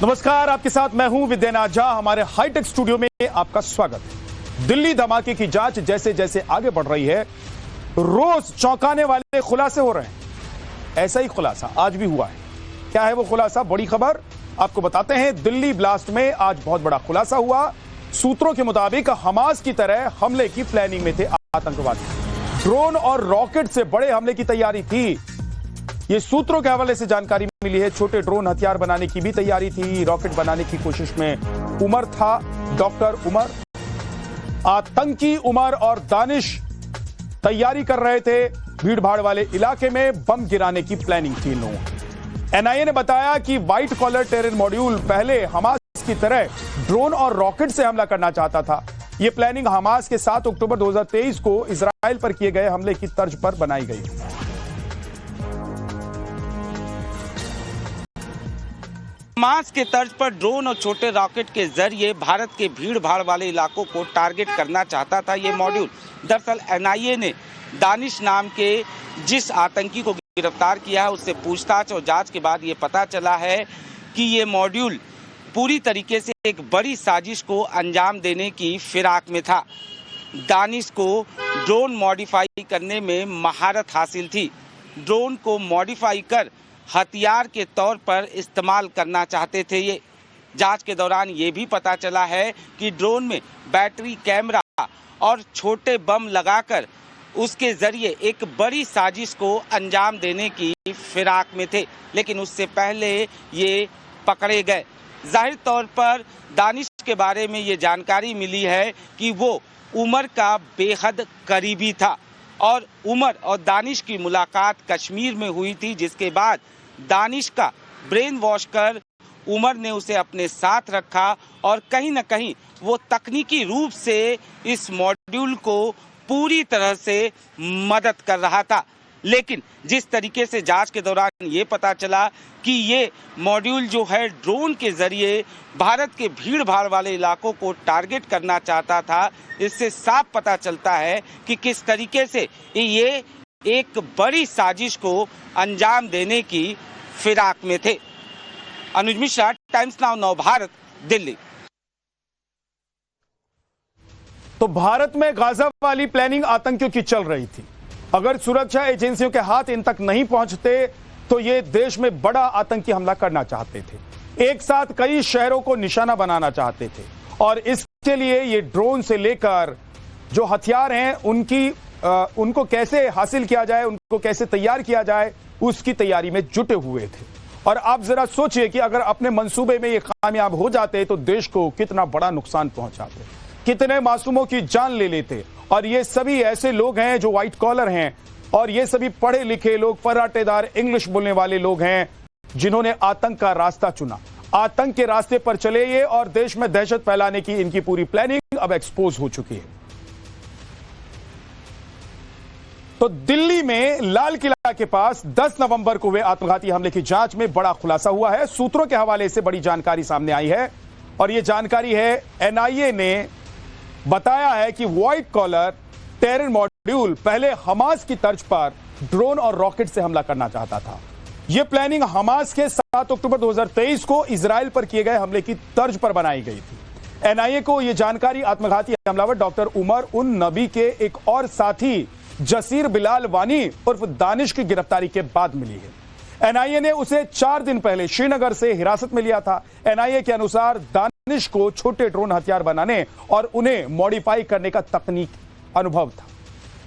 नमस्कार, आपके साथ मैं हूं विद्यानाथ झा। हमारे हाईटेक स्टूडियो में आपका स्वागत है। दिल्ली धमाके की जांच जैसे जैसे आगे बढ़ रही है, रोज चौंकाने वाले खुलासे हो रहे हैं। ऐसा ही खुलासा आज भी हुआ है। क्या है वो खुलासा? बड़ी खबर आपको बताते हैं। दिल्ली ब्लास्ट में आज बहुत बड़ा खुलासा हुआ। सूत्रों के मुताबिक हमास की तरह हमले की प्लानिंग में थे आतंकवादी। ड्रोन और रॉकेट से बड़े हमले की तैयारी थी। ये सूत्रों के हवाले से जानकारी मिली है। छोटे ड्रोन हथियार बनाने की भी तैयारी थी। रॉकेट बनाने की कोशिश में उमर था, डॉक्टर उमर, आतंकी उमर और दानिश तैयारी कर रहे थे। भीड़ भाड़ वाले इलाके में बम गिराने की प्लानिंग थी इन लोगों। एनआईए ने बताया कि व्हाइट कॉलर टेरर मॉड्यूल पहले हमास की तरह ड्रोन और रॉकेट से हमला करना चाहता था। यह प्लानिंग हमास के 7 अक्टूबर 2023 को इजराइल पर किए गए हमले की तर्ज पर बनाई गई। हमास के तर्ज पर ड्रोन और छोटे रॉकेट के जरिए भारत के भीड़ भाड़ वाले इलाकों को टारगेट करना चाहता था ये मॉड्यूल। दरअसल एनआईए ने दानिश नाम के जिस आतंकी को गिरफ्तार किया है, उससे पूछताछ और जांच के बाद ये पता चला है कि ये मॉड्यूल पूरी तरीके से एक बड़ी साजिश को अंजाम देने की फिराक में था। दानिश को ड्रोन मॉडिफाई करने में महारत हासिल थी। ड्रोन को मॉडिफाई कर हथियार के तौर पर इस्तेमाल करना चाहते थे ये। जांच के दौरान ये भी पता चला है कि ड्रोन में बैटरी, कैमरा और छोटे बम लगाकर उसके जरिए एक बड़ी साजिश को अंजाम देने की फिराक में थे, लेकिन उससे पहले ये पकड़े गए। जाहिर तौर पर दानिश के बारे में ये जानकारी मिली है कि वो उमर का बेहद करीबी था और उमर और दानिश की मुलाकात कश्मीर में हुई थी, जिसके बाद दानिश का ब्रेन वॉश कर उमर ने उसे अपने साथ रखा और कहीं ना कहीं वो तकनीकी रूप से इस मॉड्यूल को पूरी तरह से मदद कर रहा था। लेकिन जिस तरीके से जांच के दौरान ये पता चला कि ये मॉड्यूल जो है ड्रोन के जरिए भारत के भीड़ भाड़ वाले इलाकों को टारगेट करना चाहता था, इससे साफ पता चलता है कि किस तरीके से ये एक बड़ी साजिश को अंजाम देने की फिराक में थे। अनुज मिश्रा, टाइम्स नाउ नव भारत, दिल्ली। तो भारत में गाजा वाली प्लानिंग आतंकियों की चल रही थी। अगर सुरक्षा एजेंसियों के हाथ इन तक नहीं पहुंचते तो ये देश में बड़ा आतंकी हमला करना चाहते थे। एक साथ कई शहरों को निशाना बनाना चाहते थे और इसके लिए ये ड्रोन से लेकर जो हथियार हैं उनको कैसे हासिल किया जाए, उनको कैसे तैयार किया जाए, उसकी तैयारी में जुटे हुए थे। और आप जरा सोचिए कि अगर अपने मंसूबे में ये कामयाब हो जाते तो देश को कितना बड़ा नुकसान पहुंचाते, कितने मासूमों की जान ले लेते। और ये सभी ऐसे लोग हैं जो व्हाइट कॉलर हैं और ये सभी पढ़े लिखे लोग, फर्राटेदार इंग्लिश बोलने वाले लोग हैं जिन्होंने आतंक का रास्ता चुना। आतंक के रास्ते पर चले ये और देश में दहशत फैलाने की इनकी पूरी प्लानिंग अब एक्सपोज हो चुकी है। तो दिल्ली में लाल किला के पास 10 नवंबर को हुए आत्मघाती हमले की जांच में बड़ा खुलासा हुआ है। सूत्रों के हवाले से बड़ी जानकारी सामने आई है और यह जानकारी है एनआईए ने बताया है कि व्हाइट कॉलर टेरर मॉड्यूल पहले हमास की तर्ज पर ड्रोन और रॉकेट से हमला करना चाहता था। यह प्लानिंग हमास के 7 अक्टूबर 2023 को इजराइल पर किए गए हमले की तर्ज पर बनाई गई थी। एनआईए को यह जानकारी आत्मघाती हमलावर डॉक्टर उमर उन नबी के एक और साथी जसीर बिलाल वानी उर्फ दानिश की गिरफ्तारी के बाद मिली है। एनआईए ने उसे 4 दिन पहले श्रीनगर से हिरासत में लिया था। एनआईए के अनुसार दानिश को छोटे ड्रोन हथियार बनाने और उन्हें मॉडिफाई करने का तकनीक अनुभव था।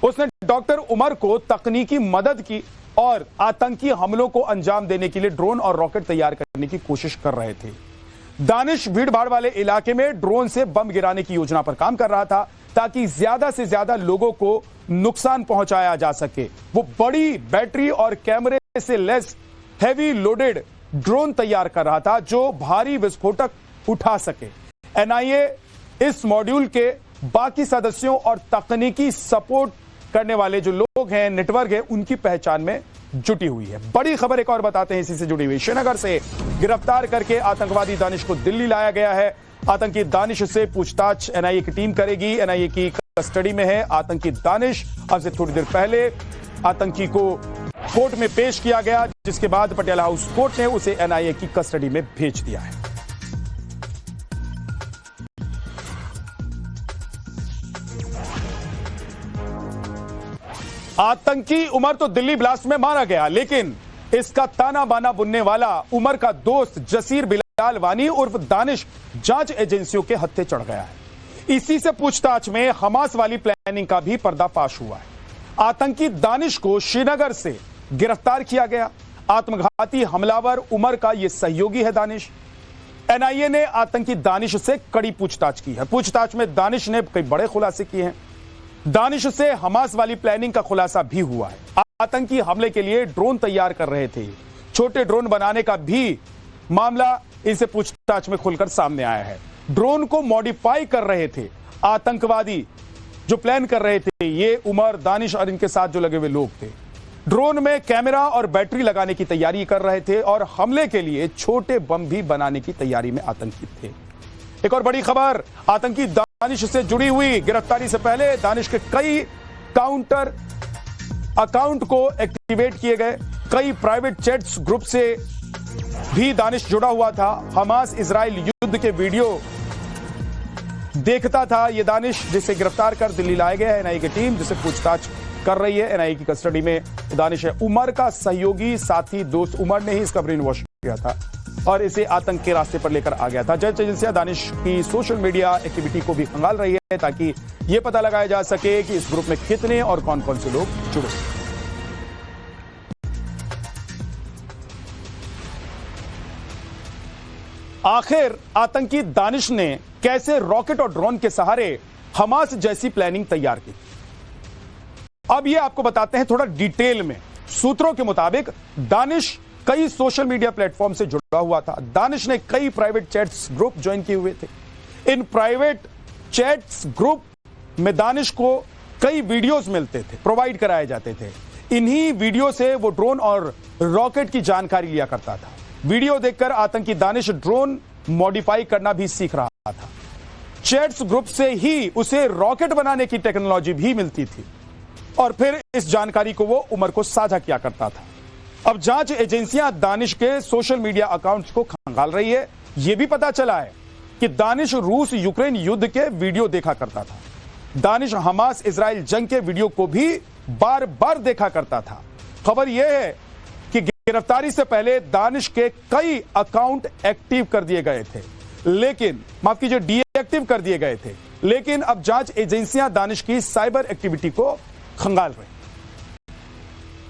उसने डॉक्टर उमर को तकनीकी मदद की और आतंकी हमलों को अंजाम देने के लिए ड्रोन और रॉकेट तैयार करने की कोशिश कर रहे थे। दानिश भीड़ भाड़ वाले इलाके में ड्रोन से बम गिराने की योजना पर काम कर रहा था ताकि ज्यादा से ज्यादा लोगों को नुकसान पहुंचाया जा सके। वो बड़ी बैटरी और कैमरे से लेस हैवी लोडेड ड्रोन तैयार कर रहा था जो भारी विस्फोटक उठा सके। एनआईए इस मॉड्यूल के बाकी सदस्यों और तकनीकी सपोर्ट करने वाले जो लोग हैं, नेटवर्क है, उनकी पहचान में जुटी हुई है। बड़ी खबर एक और बताते हैं इसी से जुड़ी हुई। श्रीनगर से गिरफ्तार करके आतंकवादी दानिश को दिल्ली लाया गया है। आतंकी दानिश से पूछताछ एनआईए की टीम करेगी। एनआईए की कस्टडी में है आतंकी दानिश। अब से थोड़ी देर पहले आतंकी को कोर्ट में पेश किया गया, जिसके बाद पटियाला हाउस कोर्ट ने उसे एनआईए की कस्टडी में भेज दिया है। आतंकी उमर तो दिल्ली ब्लास्ट में मारा गया, लेकिन इसका ताना बाना बुनने वाला उमर का दोस्त जसीर बिलाल वानी उर्फ दानिश जांच एजेंसियों के हत्थे चढ़ गया है। इसी से पूछताछ में हमास वाली प्लानिंग का भी पर्दाफाश हुआ है। आतंकी दानिश को श्रीनगर से गिरफ्तार किया गया। आत्मघाती हमलावर उमर का यह सहयोगी है दानिश। एनआईए ने आतंकी दानिश से कड़ी पूछताछ की है। पूछताछ में दानिश ने कई बड़े खुलासे किए हैं। दानिश से हमास वाली प्लानिंग का खुलासा भी हुआ है। आतंकी हमले के लिए ड्रोन तैयार कर रहे थे। छोटे ड्रोन बनाने का भी मामला इनसे पूछताछ में खुलकर सामने आया है। ड्रोन को मॉडिफाई कर रहे थे आतंकवादी जो प्लान कर रहे थे, ये उमर, दानिश और इनके साथ जो लगे हुए लोग थे। ड्रोन में कैमरा और बैटरी लगाने की तैयारी कर रहे थे और हमले के लिए छोटे बम भी बनाने की तैयारी में आतंकी थे। एक और बड़ी खबर आतंकी दानिश से जुड़ी हुई। गिरफ्तारी से पहले दानिश के कई काउंटर अकाउंट को एक्टिवेट किए गए। कई प्राइवेट चैट्स ग्रुप से भी दानिश जुड़ा हुआ था। हमास इजराइल युद्ध के वीडियो देखता था ये दानिश, जिसे गिरफ्तार कर दिल्ली लाया गया है। एनआईए की टीम जिसे पूछताछ कर रही है। एनआईए की कस्टडी में दानिश है। उमर का सहयोगी साथी दोस्त उमर ने ही इसका ब्रेन वॉश किया था और इसे आतंक के रास्ते पर लेकर आ गया था। जांच एजेंसियां दानिश की सोशल मीडिया एक्टिविटी को भी खंगाल रही है ताकि यह पता लगाया जा सके कि इस ग्रुप में कितने और कौन कौन से लोग जुड़े हैं। आखिर आतंकी दानिश ने कैसे रॉकेट और ड्रोन के सहारे हमास जैसी प्लानिंग तैयार की, अब यह आपको बताते हैं थोड़ा डिटेल में। सूत्रों के मुताबिक दानिश कई सोशल मीडिया प्लेटफॉर्म से जुड़ा हुआ था। दानिश ने कई प्राइवेट चैट्स ग्रुप ज्वाइन किए हुए थे। इन प्राइवेट चैट्स ग्रुप में दानिश को कई वीडियोस मिलते थे, प्रोवाइड कराए जाते थे। इन्हीं वीडियो से वो ड्रोन और रॉकेट की जानकारी लिया करता था। वीडियो देखकर आतंकी दानिश ड्रोन मॉडिफाई करना भी सीख रहा था। चैट्स ग्रुप से ही उसे रॉकेट बनाने की टेक्नोलॉजी भी मिलती थी और फिर इस जानकारी को वो उमर को साझा किया करता था। अब जांच एजेंसियां दानिश के सोशल मीडिया अकाउंट्स को खंगाल रही है। यह भी पता चला है कि दानिश रूस यूक्रेन युद्ध के वीडियो देखा करता था। दानिश हमास इजराइल जंग के वीडियो को भी बार बार देखा करता था। खबर यह है कि गिरफ्तारी से पहले दानिश के कई अकाउंट एक्टिव कर दिए गए थे, लेकिन माफ कीजिए डीएक्टिव कर दिए गए थे। लेकिन अब जांच एजेंसियां दानिश की साइबर एक्टिविटी को खंगाल रही।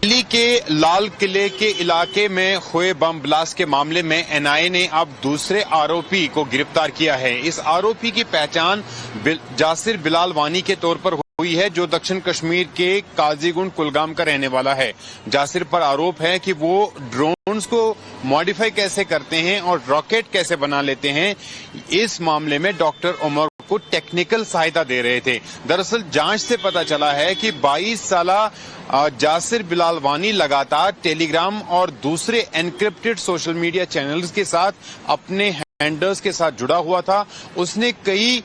दिल्ली के लाल किले के इलाके में हुए बम ब्लास्ट के मामले में एनआईए ने अब दूसरे आरोपी को गिरफ्तार किया है। इस आरोपी की पहचान जासिर बिलाल वानी के तौर पर हुई है, जो दक्षिण कश्मीर के काजीगुंड कुलगाम का रहने वाला है। जासिर पर आरोप है कि वो ड्रोन्स को मॉडिफाई कैसे करते हैं और रॉकेट कैसे बना लेते हैं। इस मामले में डॉक्टर उमर को टेक्निकल सहायता दे रहे थे। दरअसल जांच से पता चला है कि 22 साला जासिर बिलाल वानी लगातार टेलीग्राम और दूसरे एनक्रिप्टेड सोशल मीडिया चैनल्स के साथ अपने हैंडलर्स के साथ जुड़ा हुआ था। उसने कई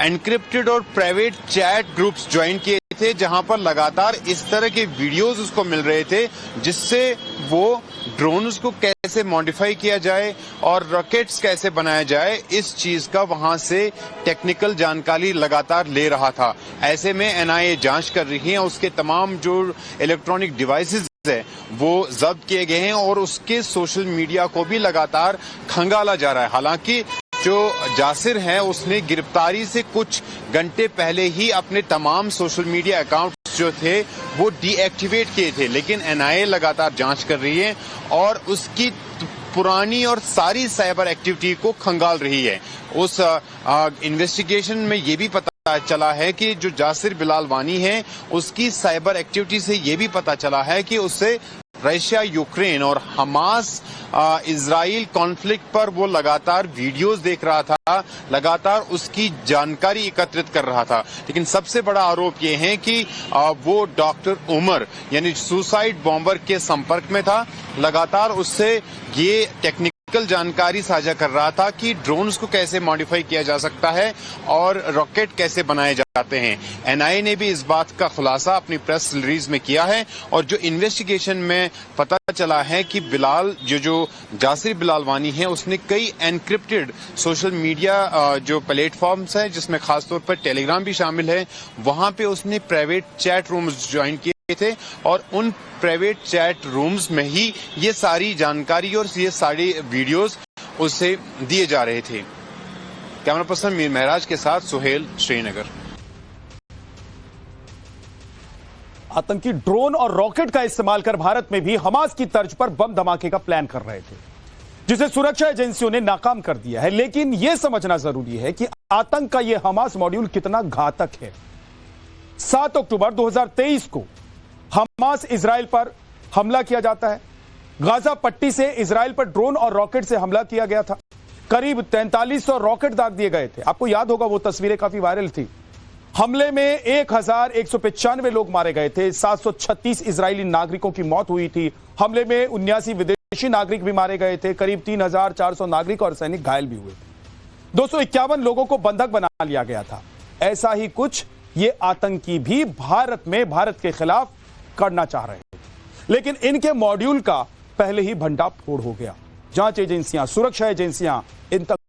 एनक्रिप्टेड और प्राइवेट चैट ग्रुप्स ज्वाइन किए थे, जहां पर लगातार इस तरह के वीडियोस उसको मिल रहे थे, जिससे वो ड्रोन्स को कैसे मॉडिफाई किया जाए और रॉकेट्स कैसे बनाया जाए, इस चीज का वहां से टेक्निकल जानकारी लगातार ले रहा था। ऐसे में एनआईए जांच कर रही है। उसके तमाम जो इलेक्ट्रॉनिक डिवाइसेस है वो जब्त किए गए हैं और उसके सोशल मीडिया को भी लगातार खंगाला जा रहा है। हालांकि जो जासिर है उसने गिरफ्तारी से कुछ घंटे पहले ही अपने तमाम सोशल मीडिया अकाउंट्स जो थे वो डीएक्टिवेट किए थे, लेकिन एनआईए लगातार जांच कर रही है और उसकी पुरानी और सारी साइबर एक्टिविटी को खंगाल रही है। उस इन्वेस्टिगेशन में ये भी पता चला है कि जो जासिर बिलाल वानी है उसकी साइबर एक्टिविटी से ये भी पता चला है कि उससे रशिया यूक्रेन और हमास इजराइल कॉन्फ्लिक्ट पर वो लगातार वीडियोस देख रहा था, लगातार उसकी जानकारी एकत्रित कर रहा था। लेकिन सबसे बड़ा आरोप ये है कि वो डॉक्टर उमर यानी सुसाइड बॉम्बर के संपर्क में था। लगातार उससे ये टेक्निकल जानकारी साझा कर रहा था कि ड्रोन्स को कैसे मॉडिफाई किया जा सकता है और रॉकेट कैसे बनाए जाते हैं। एनआईए ने भी इस बात का खुलासा अपनी प्रेस रिलीज में किया है और जो इन्वेस्टिगेशन में पता चला है कि बिलाल जो जासिर बिलाल वानी है उसने कई एनक्रिप्टेड सोशल मीडिया जो प्लेटफॉर्म्स हैं, जिसमें खासतौर पर टेलीग्राम भी शामिल है, वहां पे उसने प्राइवेट चैट रूम्स ज्वाइन किए थे और उन प्राइवेट चैट रूम्स में ही ये सारी जानकारी और ये सारी वीडियोस उसे दिए जा रहे थे। कैमरा पर्सन मीर महराज के साथ सुहेल, श्रीनगर। आतंकी ड्रोन और रॉकेट का इस्तेमाल कर भारत में भी हमास की तर्ज पर बम धमाके का प्लान कर रहे थे, जिसे सुरक्षा एजेंसियों ने नाकाम कर दिया है। लेकिन यह समझना जरूरी है कि आतंक का यह हमास मॉड्यूल कितना घातक है। 7 अक्टूबर 2023 को हमास इजराइल पर हमला किया जाता है। गाजा पट्टी से इजराइल पर ड्रोन और रॉकेट से हमला किया गया था। करीब 4300 रॉकेट दाग दिए गए थे। आपको याद होगा, वो तस्वीरें काफी वायरल थी। हमले में 1195 लोग मारे गए थे। 736 इजरायली नागरिकों की मौत हुई थी। हमले में 79 विदेशी नागरिक भी मारे गए थे। करीब 3400 नागरिक और सैनिक घायल भी हुए थे। 251 लोगों को बंधक बना लिया गया था। ऐसा ही कुछ ये आतंकी भी भारत के खिलाफ करना चाह रहे थे, लेकिन इनके मॉड्यूल का पहले ही भंडाफोड़ हो गया। जांच एजेंसियां, सुरक्षा एजेंसियां इन तक